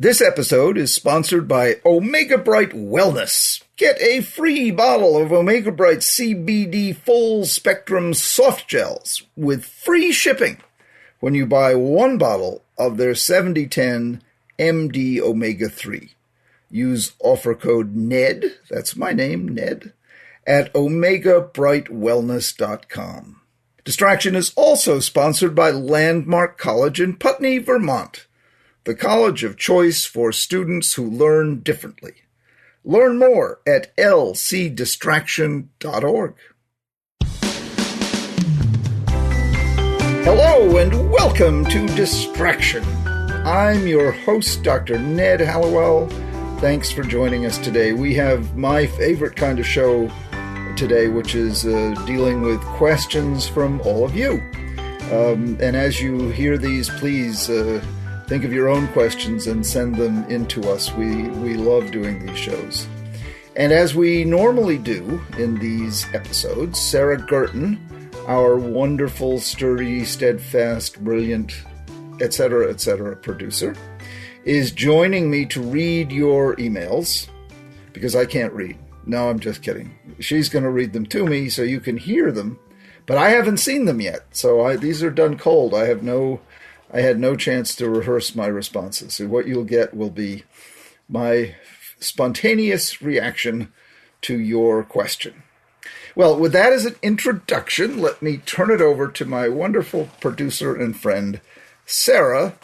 This episode is sponsored by Omega Bright Wellness. Get a free bottle of Omega Bright CBD Full Spectrum Soft Gels with free shipping when you buy one bottle of their 7010 MD Omega 3. Use offer code NED, that's my name, Ned, at omegabrightwellness.com. Distraction is also sponsored by Landmark College in Putney, Vermont, the college of choice for students who learn differently. Learn more at lcdistraction.org. Hello and welcome to Distraction. I'm your host, Dr. Ned Hallowell. Thanks for joining us today. We have my favorite kind of show today, which is dealing with questions from all of you. And as you hear these, please think of your own questions and send them in to us. We love doing these shows. And as we normally do in these episodes, Sarah Guertin, our wonderful, sturdy, steadfast, brilliant, etc., producer, is joining me to read your emails because I can't read. No, I'm just kidding. She's going to read them to me so you can hear them, but I haven't seen them yet. So these are done cold. I had no chance to rehearse my responses. So what you'll get will be my spontaneous reaction to your question. Well, with that as an introduction, let me turn it over to my wonderful producer and friend, Sarah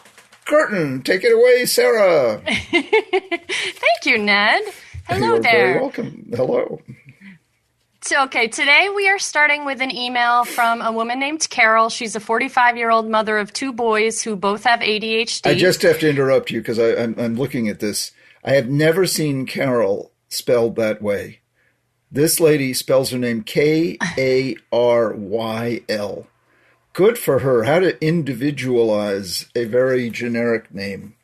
Guertin. Take it away, Sarah. Thank you, Ned. Hello You're there. Very welcome. Hello. So, today we are starting with an email from a woman named Carol. She's a 45-year-old mother of two boys who both have ADHD. I just have to interrupt you because I'm looking at this. I have never seen Carol spelled that way. This lady spells her name K-A-R-Y-L. Good for her. How to individualize a very generic name.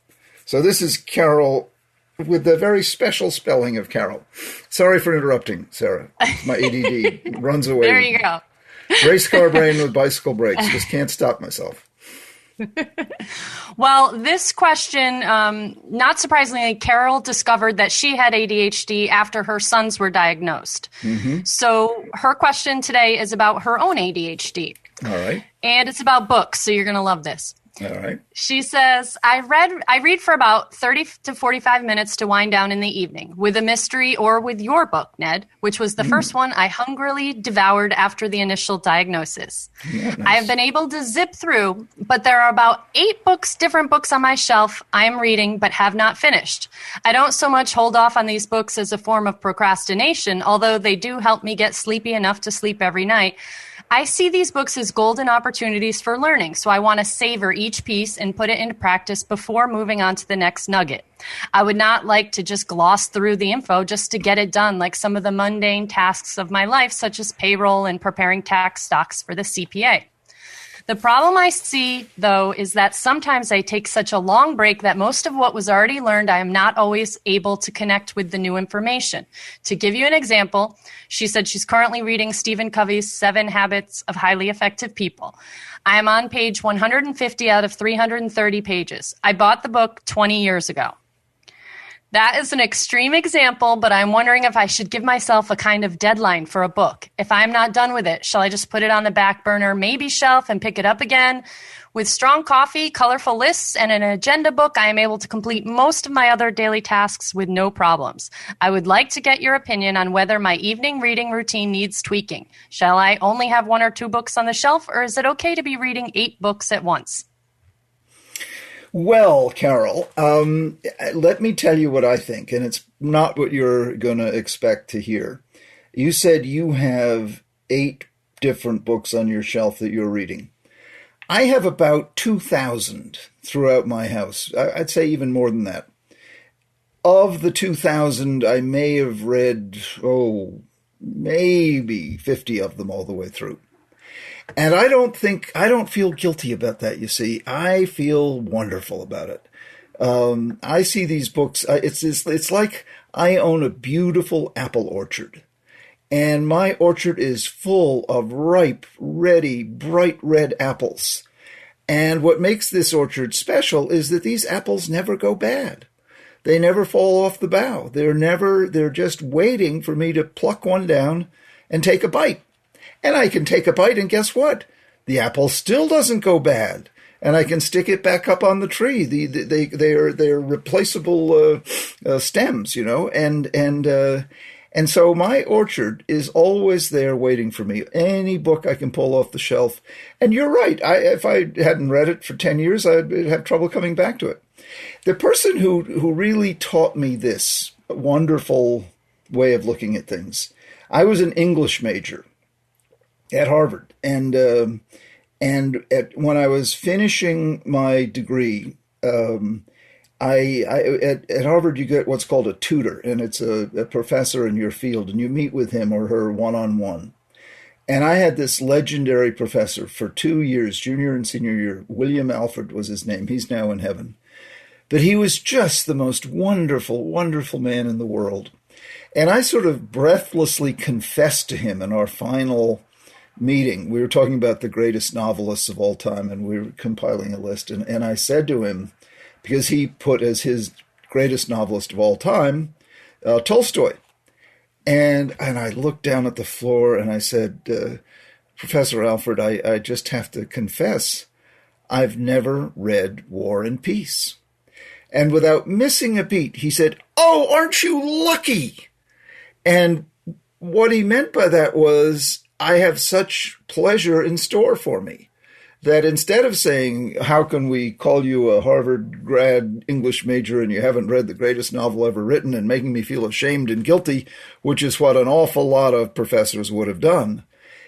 So this is Carol with the very special spelling of Carol. Sorry for interrupting, Sarah. My ADD runs away. There you go. Race car brain with bicycle brakes. Just can't stop myself. Well, this question, not surprisingly, Carol discovered that she had ADHD after her sons were diagnosed. Mm-hmm. So her question today is about her own ADHD. All right. And it's about books, so you're going to love this. All right. She says, I read for about 30 to 45 minutes to wind down in the evening with a mystery or with your book, Ned, which was the first one I hungrily devoured after the initial diagnosis. Yeah, nice. I have been able to zip through, but there are about 8 different books on my shelf I am reading but have not finished. I don't so much hold off on these books as a form of procrastination, although they do help me get sleepy enough to sleep every night. I see these books as golden opportunities for learning, so I want to savor each piece and put it into practice before moving on to the next nugget. I would not like to just gloss through the info just to get it done, like some of the mundane tasks of my life, such as payroll and preparing tax stocks for the CPA. The problem I see, though, is that sometimes I take such a long break that most of what was already learned, I am not always able to connect with the new information. To give you an example, she said she's currently reading Stephen Covey's 7 Habits of Highly Effective People. I am on page 150 out of 330 pages. I bought the book 20 years ago. That is an extreme example, but I'm wondering if I should give myself a kind of deadline for a book. If I'm not done with it, shall I just put it on the back burner, maybe shelf, and pick it up again? With strong coffee, colorful lists, and an agenda book, I am able to complete most of my other daily tasks with no problems. I would like to get your opinion on whether my evening reading routine needs tweaking. Shall I only have 1 or 2 books on the shelf, or is it okay to be reading 8 books at once? Well, Carol, let me tell you what I think, and it's not what you're going to expect to hear. You said you have 8 different books on your shelf that you're reading. I have about 2,000 throughout my house. I'd say even more than that. Of the 2,000, I may have read, maybe 50 of them all the way through. And I don't feel guilty about that, you see. I feel wonderful about it. I see these books, it's like I own a beautiful apple orchard. And my orchard is full of ripe, ready, bright red apples. And what makes this orchard special is that these apples never go bad. They never fall off the bough. They're just waiting for me to pluck one down and take a bite. And I can take a bite, and guess what? The apple still doesn't go bad. And I can stick it back up on the tree. They're replaceable stems, and so my orchard is always there waiting for me. Any book I can pull off the shelf. And you're right. If I hadn't read it for 10 years, I'd have trouble coming back to it. The person who really taught me this wonderful way of looking at things, I was an English major at Harvard, and when I was finishing my degree, at Harvard you get what's called a tutor, and it's a professor in your field, and you meet with him or her one-on-one. And I had this legendary professor for 2 years, junior and senior year. William Alfred was his name. He's now in heaven. But he was just the most wonderful, wonderful man in the world. And I sort of breathlessly confessed to him in our final meeting. We were talking about the greatest novelists of all time, and we were compiling a list. And I said to him, because he put as his greatest novelist of all time, Tolstoy. And I looked down at the floor and I said, Professor Alfred, I just have to confess, I've never read War and Peace. And without missing a beat, he said, "Oh, aren't you lucky?" And what he meant by that was, I have such pleasure in store for me that instead of saying, how can we call you a Harvard grad English major and you haven't read the greatest novel ever written, and making me feel ashamed and guilty, which is what an awful lot of professors would have done,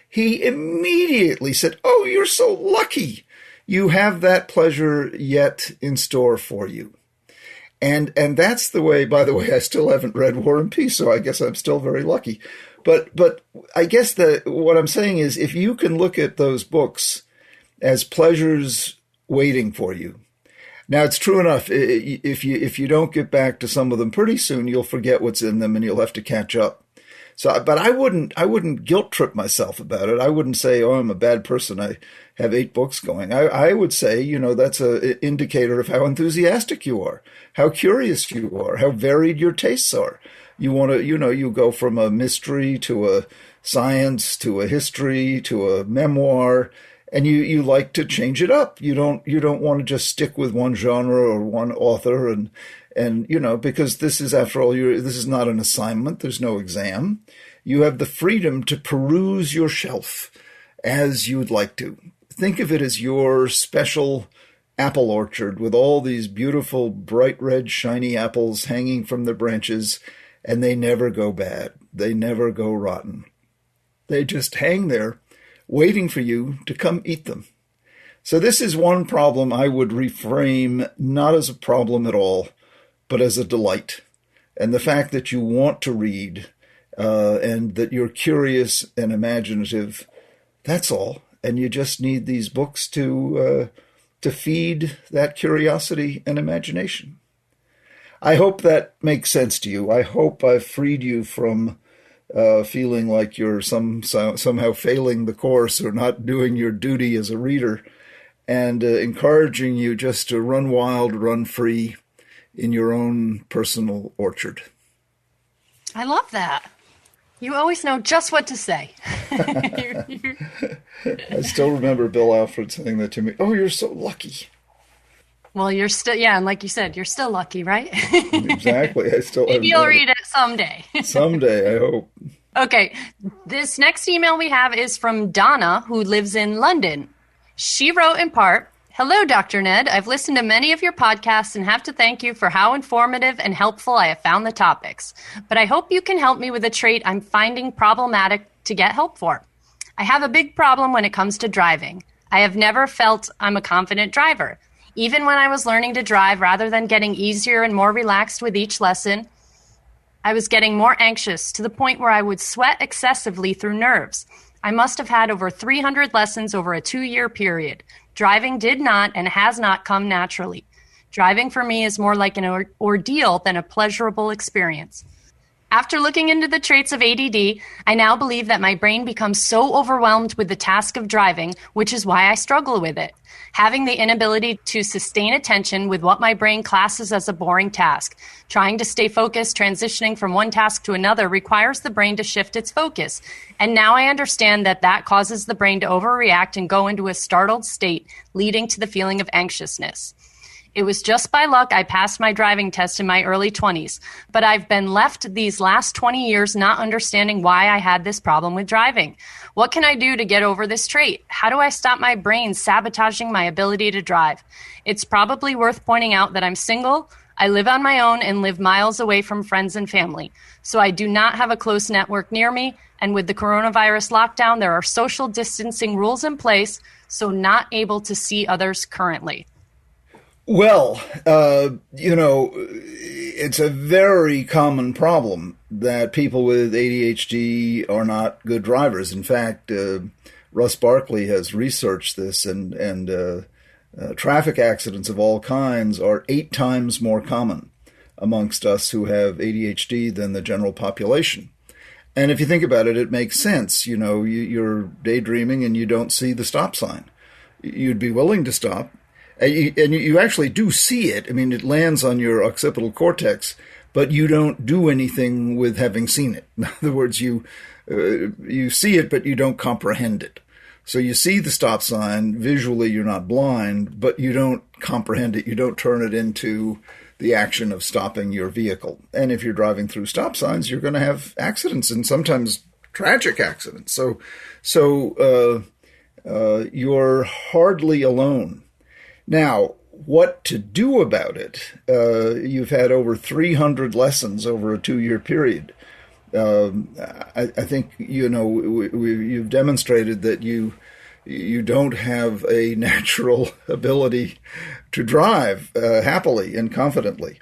he immediately said, "Oh, you're so lucky. You have that pleasure yet in store for you." And that's the way, by the way, I still haven't read War and Peace, so I guess I'm still very lucky. But I guess what I'm saying is, if you can look at those books as pleasures waiting for you. Now, it's true enough, if you don't get back to some of them pretty soon, you'll forget what's in them and you'll have to catch up. So, but I wouldn't guilt trip myself about it. I wouldn't say, "Oh, I'm a bad person. I have 8 books going." I would say, that's an indicator of how enthusiastic you are, how curious you are, how varied your tastes are. You want to, you go from a mystery to a science to a history to a memoir, and you like to change it up. You don't want to just stick with one genre or one author, and because this is, after all, this is not an assignment. There's no exam. You have the freedom to peruse your shelf as you would like to. Think of it as your special apple orchard with all these beautiful, bright red, shiny apples hanging from the branches, and they never go bad. They never go rotten. They just hang there waiting for you to come eat them. So this is one problem I would reframe not as a problem at all, but as a delight. And the fact that you want to read and that you're curious and imaginative, that's all. And you just need these books to feed that curiosity and imagination. I hope that makes sense to you. I hope I've freed you from feeling like you're somehow failing the course or not doing your duty as a reader, and encouraging you just to run wild, run free in your own personal orchard. I love that. You always know just what to say. I still remember Bill Alfred saying that to me. "Oh, you're so lucky." Well, you're still, and like you said, you're still lucky, right? Exactly. Maybe you'll read it someday. Someday, I hope. Okay. This next email we have is from Donna, who lives in London. She wrote in part, "Hello, Dr. Ned. I've listened to many of your podcasts and have to thank you for how informative and helpful I have found the topics. But I hope you can help me with a trait I'm finding problematic to get help for. I have a big problem when it comes to driving. I have never felt I'm a confident driver. Even when I was learning to drive, rather than getting easier and more relaxed with each lesson, I was getting more anxious to the point where I would sweat excessively through nerves. I must have had over 300 lessons over a 2-year period. Driving did not and has not come naturally. Driving for me is more like an ordeal than a pleasurable experience. After looking into the traits of ADD, I now believe that my brain becomes so overwhelmed with the task of driving, which is why I struggle with it. Having the inability to sustain attention with what my brain classes as a boring task. Trying to stay focused, transitioning from one task to another requires the brain to shift its focus. And now I understand that that causes the brain to overreact and go into a startled state, leading to the feeling of anxiousness. It was just by luck I passed my driving test in my early 20s, but I've been left these last 20 years not understanding why I had this problem with driving. What can I do to get over this trait? How do I stop my brain sabotaging my ability to drive? It's probably worth pointing out that I'm single, I live on my own, and live miles away from friends and family. So I do not have a close network near me, and with the coronavirus lockdown, there are social distancing rules in place, so not able to see others currently. Well, it's a very common problem that people with ADHD are not good drivers. In fact, Russ Barkley has researched this, and traffic accidents of all kinds are 8 times more common amongst us who have ADHD than the general population. And if you think about it, it makes sense. You're daydreaming and you don't see the stop sign. You'd be willing to stop. And you actually do see it. I mean, it lands on your occipital cortex, but you don't do anything with having seen it. In other words, you see it, but you don't comprehend it. So you see the stop sign. Visually, you're not blind, but you don't comprehend it. You don't turn it into the action of stopping your vehicle. And if you're driving through stop signs, you're going to have accidents, and sometimes tragic accidents. So you're hardly alone. Now, what to do about it? You've had over 300 lessons over a 2-year period. I think, you've demonstrated that you don't have a natural ability to drive happily and confidently.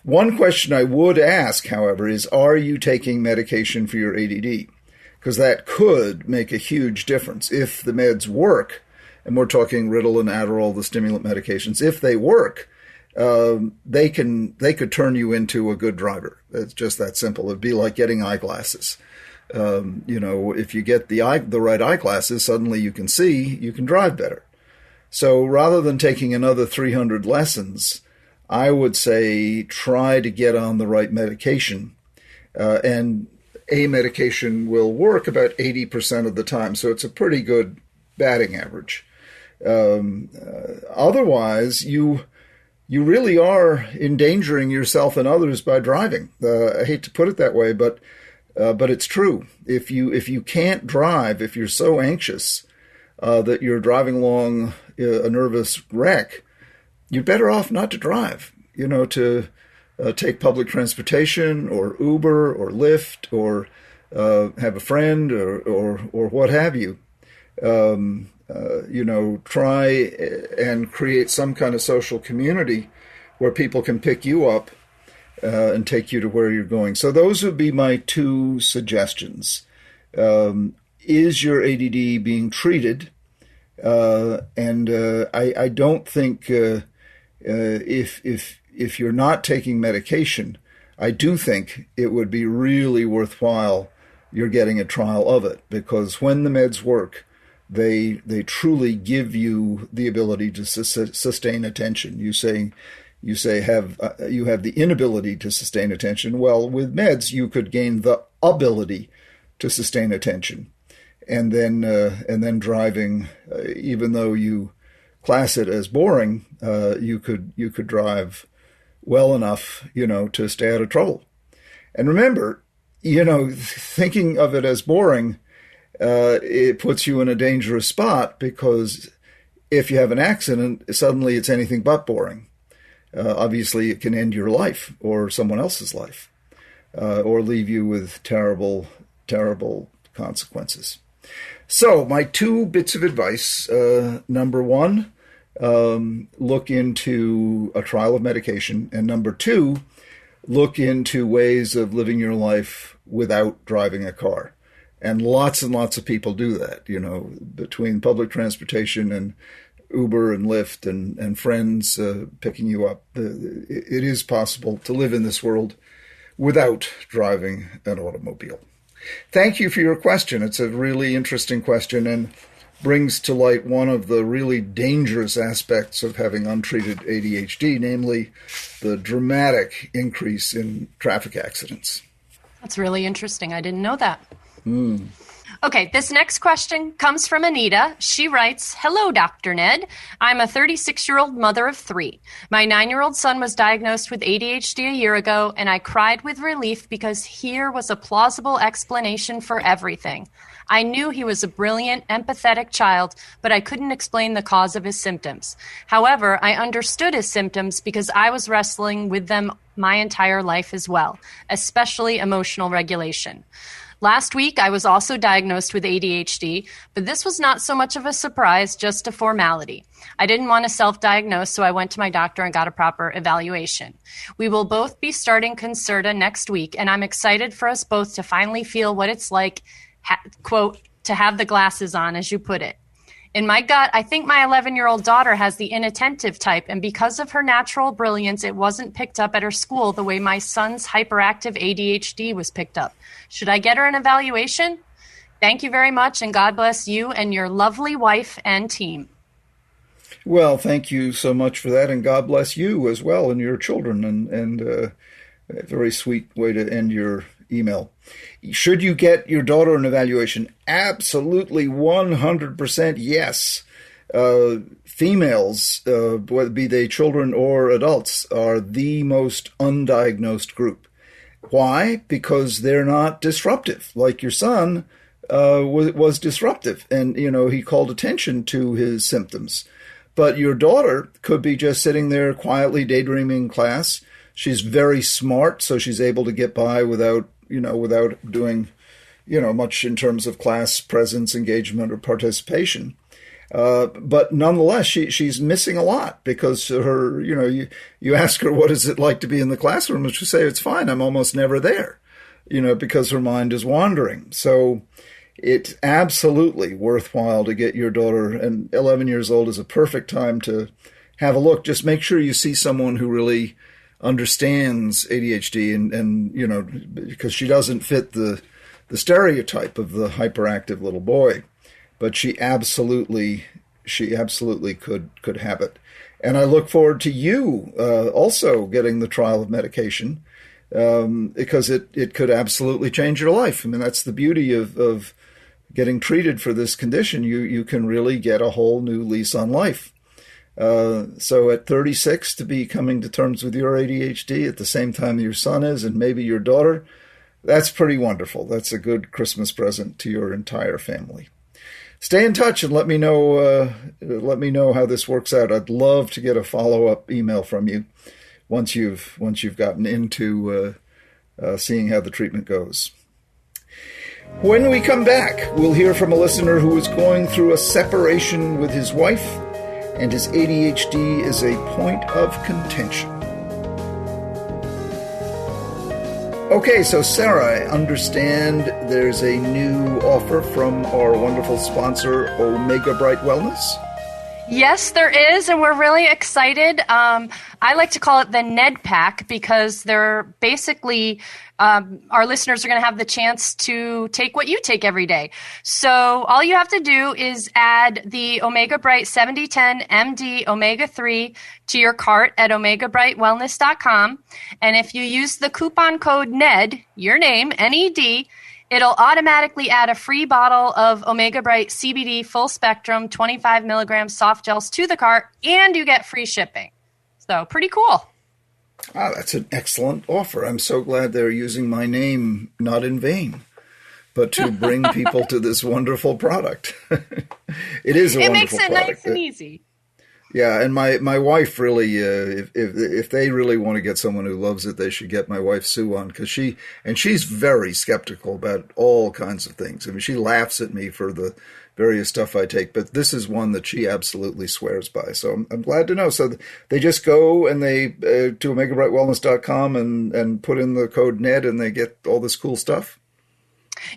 One question I would ask, however, is, are you taking medication for your ADD? Because that could make a huge difference. If the meds work, and we're talking Ritalin, Adderall, the stimulant medications, if they work, they could turn you into a good driver. It's just that simple. It'd be like getting eyeglasses. If you get the right eyeglasses, suddenly you can see, you can drive better. So rather than taking another 300 lessons, I would say try to get on the right medication. And a medication will work about 80% of the time. So it's a pretty good batting average. Otherwise, you really are endangering yourself and others by driving. I hate to put it that way, but it's true. If you can't drive, if you're so anxious that you're driving along a nervous wreck, you're better off not to drive. To take public transportation or Uber or Lyft or have a friend or what have you. Try and create some kind of social community where people can pick you up and take you to where you're going. So those would be my 2 suggestions. Is your ADD being treated? I don't think if you're not taking medication, I do think it would be really worthwhile you're getting a trial of it, because when the meds work, they truly give you the ability to sustain attention. You say you have the inability to sustain attention. Well, with meds, you could gain the ability to sustain attention, and then driving, even though you class it as boring, you could drive well enough, to stay out of trouble. And remember, thinking of it as boring, it puts you in a dangerous spot, because if you have an accident, suddenly it's anything but boring. Obviously, it can end your life or someone else's life, or leave you with terrible, terrible consequences. So my 2 bits of advice. Number 1, look into a trial of medication. And number 2, look into ways of living your life without driving a car. And lots of people do that, between public transportation and Uber and Lyft and friends picking you up. It is possible to live in this world without driving an automobile? Thank you for your question. It's a really interesting question and brings to light one of the really dangerous aspects of having untreated ADHD, namely the dramatic increase in traffic accidents. That's really interesting. I didn't know that. Okay, this next question comes from Anita. She writes, "Hello, Dr. Ned. I'm a 36-year-old mother of 3. My 9-year-old son was diagnosed with ADHD a year ago, and I cried with relief because here was a plausible explanation for everything. I knew he was a brilliant, empathetic child, but I couldn't explain the cause of his symptoms. However, I understood his symptoms because I was wrestling with them my entire life as well, especially emotional regulation. Last week, I was also diagnosed with ADHD, but this was not so much of a surprise, just a formality. I didn't want to self-diagnose, so I went to my doctor and got a proper evaluation. We will both be starting Concerta next week, and I'm excited for us both to finally feel what it's like, quote, to have the glasses on, as you put it. In my gut, I think my 11-year-old daughter has the inattentive type, and because of her natural brilliance, it wasn't picked up at her school the way my son's hyperactive ADHD was picked up. Should I get her an evaluation? Thank you very much, and God bless you and your lovely wife and team." Well, thank you so much for that, and God bless you as well and your children, and a very sweet way to end your email. Should you get your daughter an evaluation? Absolutely, 100% yes. Females, whether be they children or adults, are the most undiagnosed group. Why? Because they're not disruptive. Like your son was disruptive, and he called attention to his symptoms. But your daughter could be just sitting there quietly daydreaming in class. She's very smart, so she's able to get by without doing, much in terms of class presence, engagement, or participation. But nonetheless, she's missing a lot because her, you ask her, what is it like to be in the classroom? And she'll say, it's fine. I'm almost never there, because her mind is wandering. So it's absolutely worthwhile to get your daughter, and 11 years old is a perfect time to have a look. Just make sure you see someone who really understands ADHD and because she doesn't fit the stereotype of the hyperactive little boy, but she absolutely could have it. And I look forward to you also getting the trial of medication because it could absolutely change your life. I mean, that's the beauty of getting treated for this condition. You can really get a whole new lease on life. So at 36, to be coming to terms with your ADHD at the same time your son is, and maybe your daughter, that's pretty wonderful. That's a good Christmas present to your entire family. Stay in touch and let me know how this works out. I'd love to get a follow-up email from you once you've gotten into seeing how the treatment goes. When we come back, we'll hear from a listener who is going through a separation with his wife, and his ADHD is a point of contention. Okay, so Sarah, I understand there's a new offer from our wonderful sponsor, Omega Bright Wellness. Yes, there is, and we're really excited. I like to call it the Ned Pack because they're basically our listeners are going to have the chance to take what you take every day. So all you have to do is add the Omega Bright 7010 MD Omega 3 to your cart at omegabrightwellness.com. And if you use the coupon code NED, your name, NED, it'll automatically add a free bottle of Omega Bright CBD full spectrum 25 milligrams soft gels to the cart, and you get free shipping. So pretty cool. Ah, that's an excellent offer. I'm so glad they're using my name not in vain, but to bring people to this wonderful product. It is a wonderful product. It makes it nice and easy. Yeah, and my wife really, if they really want to get someone who loves it, they should get my wife Sue on, because she's very skeptical about all kinds of things. I mean, she laughs at me for the various stuff I take, but this is one that she absolutely swears by. So I'm glad to know. So they just go and they to omegabrightwellness.com and put in the code NED and they get all this cool stuff.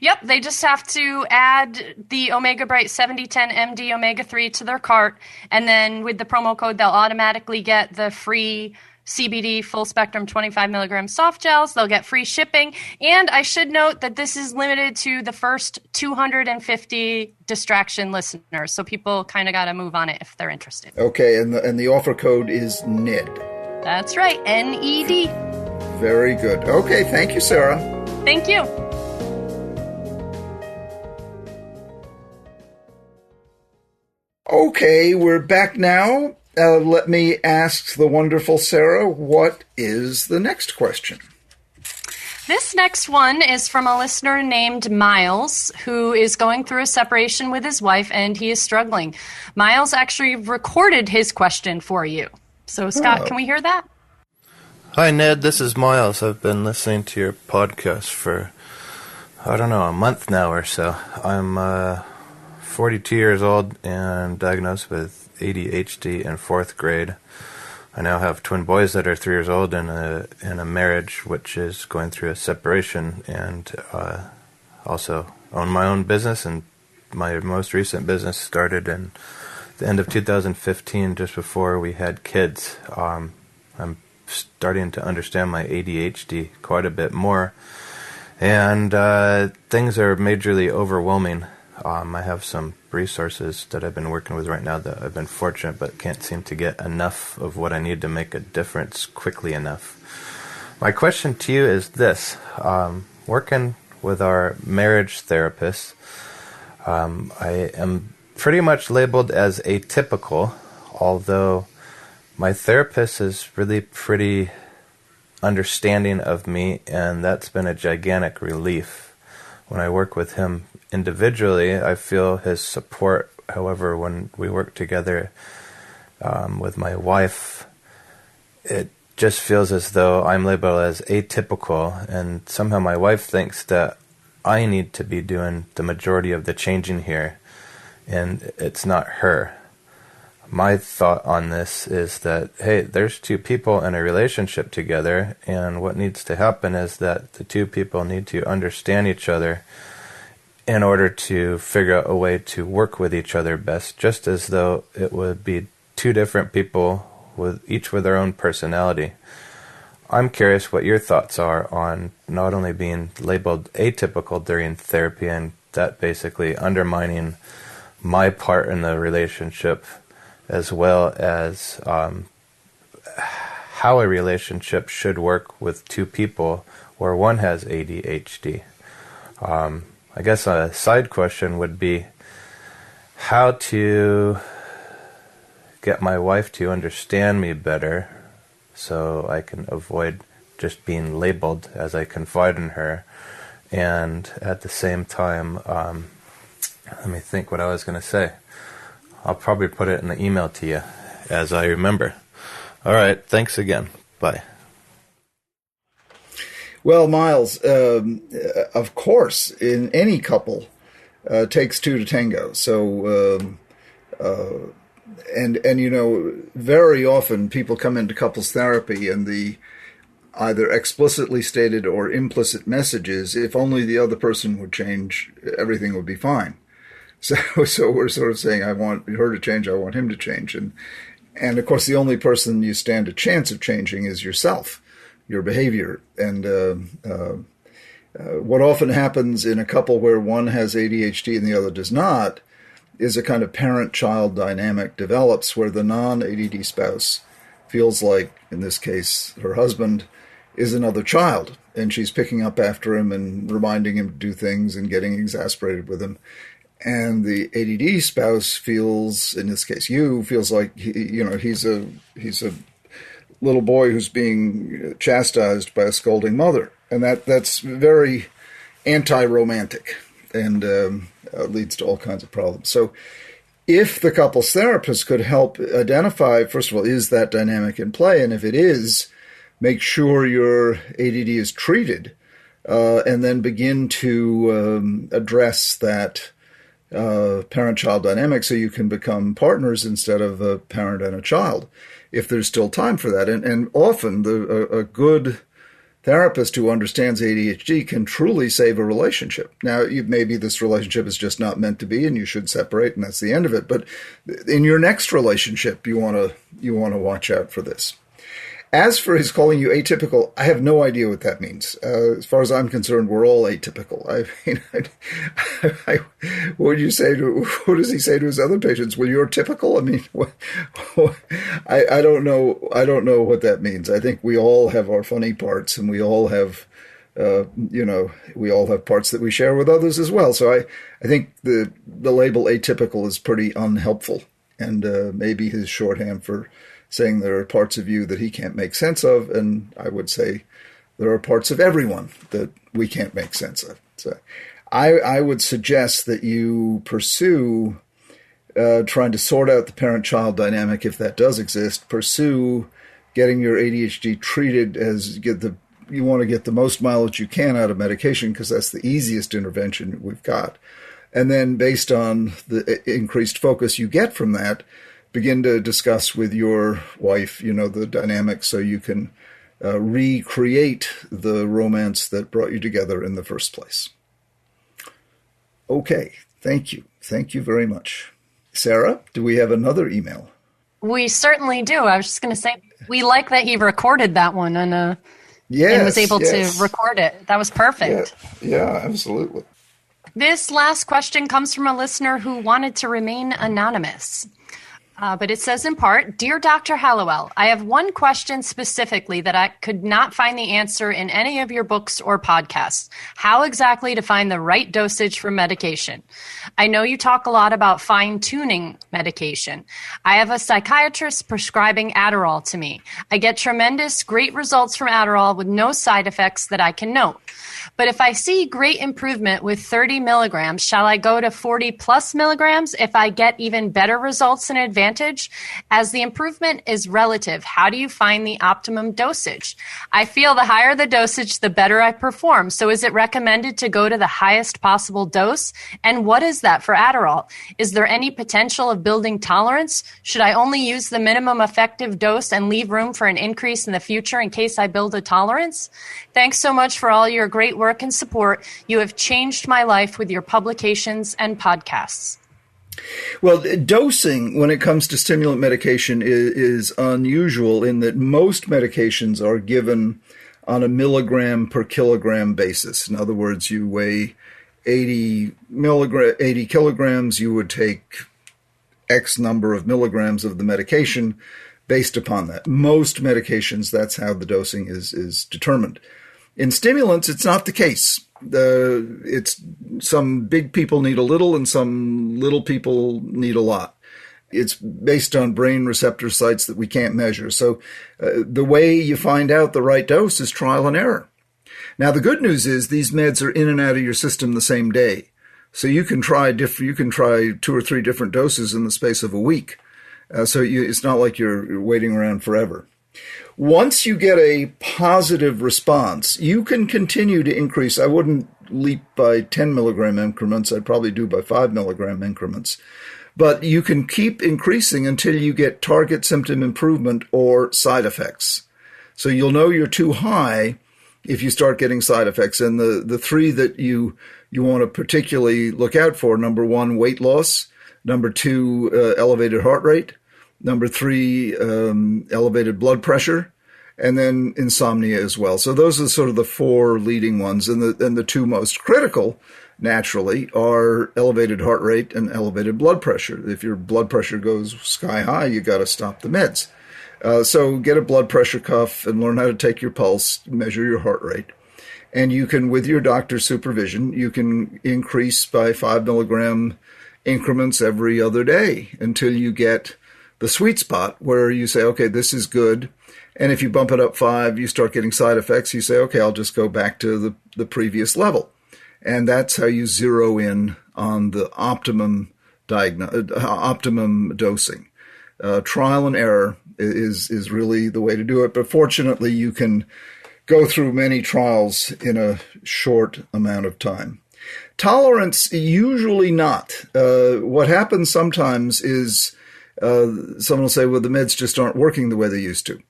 Yep, they just have to add the Omega Bright 7010 MD Omega 3 to their cart, and then with the promo code, they'll automatically get the free CBD full spectrum 25 milligram soft gels. They'll get free shipping. And I should note that this is limited to the first 250 distraction listeners. So people kind of got to move on it if they're interested. Okay, and the offer code is NED. That's right, NED. Very good. Okay, thank you, Sarah. Thank you. Okay, we're back now. Let me ask the wonderful Sarah, what is the next question? This next one is from a listener named Miles, who is going through a separation with his wife, and he is struggling. Miles actually recorded his question for you. So, Scott, Can we hear that? Hi, Ned. This is Miles. I've been listening to your podcast for, a month now or so. I'm 42 years old and diagnosed with ADHD in 4th grade. I now have twin boys that are 3 years old and in a marriage which is going through a separation, and also own my own business, and my most recent business started in the end of 2015, just before we had kids. I'm starting to understand my ADHD quite a bit more, and things are majorly overwhelming. I have some resources that I've been working with right now that I've been fortunate, but can't seem to get enough of what I need to make a difference quickly enough. My question to you is this. Working with our marriage therapist, I am pretty much labeled as atypical, although my therapist is really pretty understanding of me, and that's been a gigantic relief. When I work with him individually, I feel his support. However, when we work together with my wife, it just feels as though I'm labeled as atypical, and somehow my wife thinks that I need to be doing the majority of the changing here, and it's not her. My thought on this is that, hey, there's two people in a relationship together, and what needs to happen is that the two people need to understand each other in order to figure out a way to work with each other best, just as though it would be two different people each with their own personality. I'm curious what your thoughts are on not only being labeled atypical during therapy and that basically undermining my part in the relationship, as well as how a relationship should work with two people where one has ADHD. I guess a side question would be how to get my wife to understand me better so I can avoid just being labeled as I confide in her. And at the same time, let me think what I was going to say. I'll probably put it in the email to you as I remember. All right. Thanks again. Bye. Well, Miles, of course, in any couple, takes two to tango. So, and very often people come into couples therapy, and the either explicitly stated or implicit message is, if only the other person would change, everything would be fine. So we're sort of saying, I want her to change, I want him to change. And of course, the only person you stand a chance of changing is yourself, your behavior. And what often happens in a couple where one has ADHD and the other does not is a kind of parent-child dynamic develops where the non-ADD spouse feels like, in this case, her husband is another child, and she's picking up after him and reminding him to do things and getting exasperated with him. And the ADD spouse feels, in this case, feels like he's a little boy who's being chastised by a scolding mother, and that's very anti-romantic and leads to all kinds of problems. So, if the couples therapist could help identify, first of all, is that dynamic in play, and if it is, make sure your ADD is treated, and then begin to address that parent-child dynamic so you can become partners instead of a parent and a child, if there's still time for that. And often a good therapist who understands ADHD can truly save a relationship. Now, maybe this relationship is just not meant to be and you should separate and that's the end of it. But in your next relationship, you want to watch out for this. As for his calling you atypical, I have no idea what that means. As far as I'm concerned, we're all atypical. I mean, what does he say to his other patients? Well, you're typical? I mean, I don't know. I don't know what that means. I think we all have our funny parts, and we all have, we all have parts that we share with others as well. So I think the label atypical is pretty unhelpful, and maybe his shorthand for saying there are parts of you that he can't make sense of, and I would say there are parts of everyone that we can't make sense of. So I would suggest that you pursue trying to sort out the parent-child dynamic, if that does exist. Pursue getting your ADHD treated you want to get the most mileage you can out of medication, because that's the easiest intervention we've got. And then based on the increased focus you get from that, begin to discuss with your wife, the dynamics, so you can recreate the romance that brought you together in the first place. Okay, thank you. Thank you very much. Sarah, do we have another email? We certainly do. I was just going to say, we like that he recorded that one and was able to record it. That was perfect. Yeah, absolutely. This last question comes from a listener who wanted to remain anonymous. But it says in part, Dear Dr. Hallowell, I have one question specifically that I could not find the answer in any of your books or podcasts. How exactly to find the right dosage for medication? I know you talk a lot about fine-tuning medication. I have a psychiatrist prescribing Adderall to me. I get great results from Adderall with no side effects that I can note. But if I see great improvement with 30 milligrams, shall I go to 40 plus milligrams if I get even better results and advantage? As the improvement is relative, how do you find the optimum dosage? I feel the higher the dosage, the better I perform. So is it recommended to go to the highest possible dose? And what is that for Adderall? Is there any potential of building tolerance? Should I only use the minimum effective dose and leave room for an increase in the future in case I build a tolerance? Thanks so much for all your great work and support. You have changed my life with your publications and podcasts. Well, dosing when it comes to stimulant medication is unusual in that most medications are given on a milligram per kilogram basis. In other words, you weigh 80 kilograms, you would take X number of milligrams of the medication based upon that. Most medications, that's how the dosing is determined. In stimulants, it's not the case. It's some big people need a little and some little people need a lot. It's based on brain receptor sites that we can't measure. So the way you find out the right dose is trial and error. Now, the good news is these meds are in and out of your system the same day. So you can try 2 or 3 different doses in the space of a week. It's not like you're waiting around forever. Once you get a positive response, you can continue to increase. I wouldn't leap by 10 milligram increments. I'd probably do by 5 milligram increments. But you can keep increasing until you get target symptom improvement or side effects. So you'll know you're too high if you start getting side effects. And the 3 that you want to particularly look out for, number 1, weight loss. Number 2, elevated heart rate. Number 3, elevated blood pressure, and then insomnia as well. So those are sort of the 4 leading ones. And the 2 most critical, naturally, are elevated heart rate and elevated blood pressure. If your blood pressure goes sky high, you got to stop the meds. So get a blood pressure cuff and learn how to take your pulse, measure your heart rate. And you can, with your doctor's supervision, you can increase by 5 milligram increments every other day until you get the sweet spot where you say, okay, this is good. And if you bump it up 5, you start getting side effects. You say, okay, I'll just go back to the previous level. And that's how you zero in on the optimum dosing. Trial and error is really the way to do it. But fortunately, you can go through many trials in a short amount of time. Tolerance, usually not. What happens sometimes is someone will say, well, the meds just aren't working the way they used to.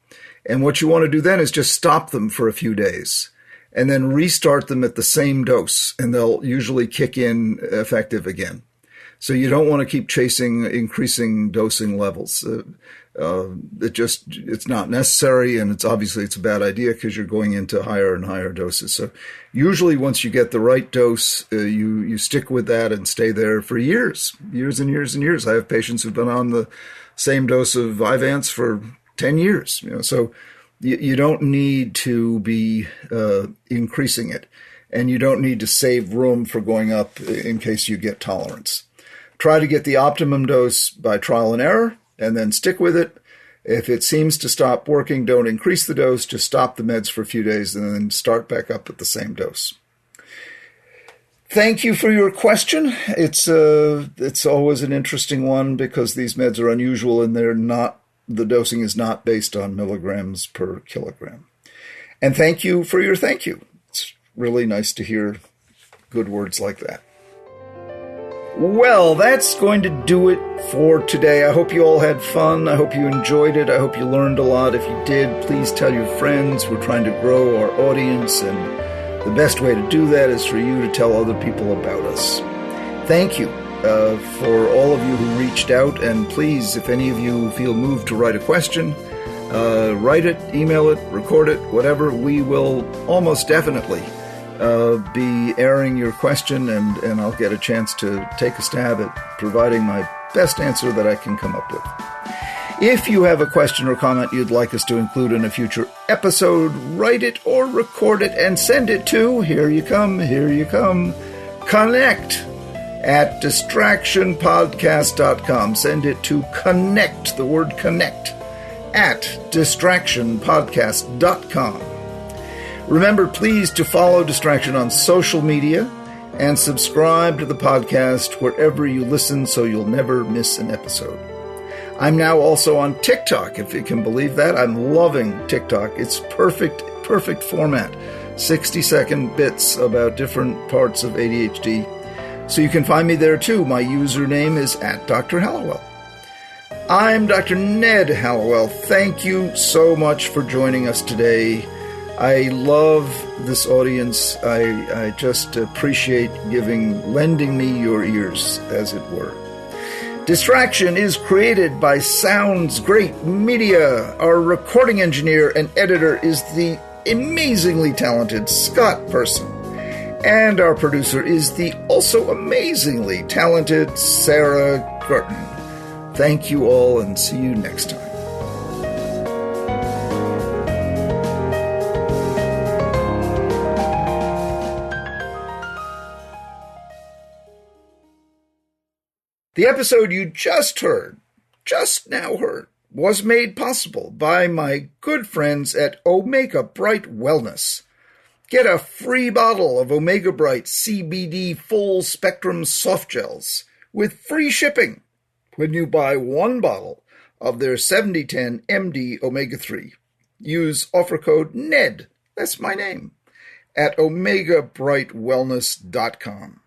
And what you want to do then is just stop them for a few days and then restart them at the same dose, and they'll usually kick in effective again. So you don't want to keep chasing increasing dosing levels. It's not necessary, and it's a bad idea because you're going into higher and higher doses. So usually once you get the right dose, you stick with that and stay there for years and years and years. I have patients who've been on the same dose of Vyvanse for 10 years. So you don't need to be increasing it, and you don't need to save room for going up in case you get tolerance. Try to get the optimum dose by trial and error, and then stick with it. If it seems to stop working, don't increase the dose. Just stop the meds for a few days and then start back up at the same dose. Thank you for your question. It's always an interesting one because these meds are unusual and the dosing is not based on milligrams per kilogram. And thank you for your thank you. It's really nice to hear good words like that. Well, that's going to do it for today. I hope you all had fun. I hope you enjoyed it. I hope you learned a lot. If you did, please tell your friends. We're trying to grow our audience, and the best way to do that is for you to tell other people about us. Thank you for all of you who reached out, and please, if any of you feel moved to write a question, write it, email it, record it, whatever. We will almost definitely be airing your question, and I'll get a chance to take a stab at providing my best answer that I can come up with. If you have a question or comment you'd like us to include in a future episode, write it or record it and send it to, here you come, connect@distractionpodcast.com. Send it to connect, the word connect, @distractionpodcast.com. Remember, please, to follow Distraction on social media and subscribe to the podcast wherever you listen so you'll never miss an episode. I'm now also on TikTok, if you can believe that. I'm loving TikTok. It's perfect format. 60-second bits about different parts of ADHD. So you can find me there too. My username is @Dr. Hallowell. I'm Dr. Ned Hallowell. Thank you so much for joining us today. I love this audience. I just appreciate lending me your ears, as it were. Distraction is created by Sounds Great Media. Our recording engineer and editor is the amazingly talented Scott Persson. And our producer is the also amazingly talented Sarah Guertin. Thank you all, and see you next time. The episode you just now heard, was made possible by my good friends at Omega Bright Wellness. Get a free bottle of Omega Bright CBD Full Spectrum Soft Gels with free shipping when you buy one bottle of their 7010 MD Omega-3. Use offer code NED, that's my name, at omegabrightwellness.com.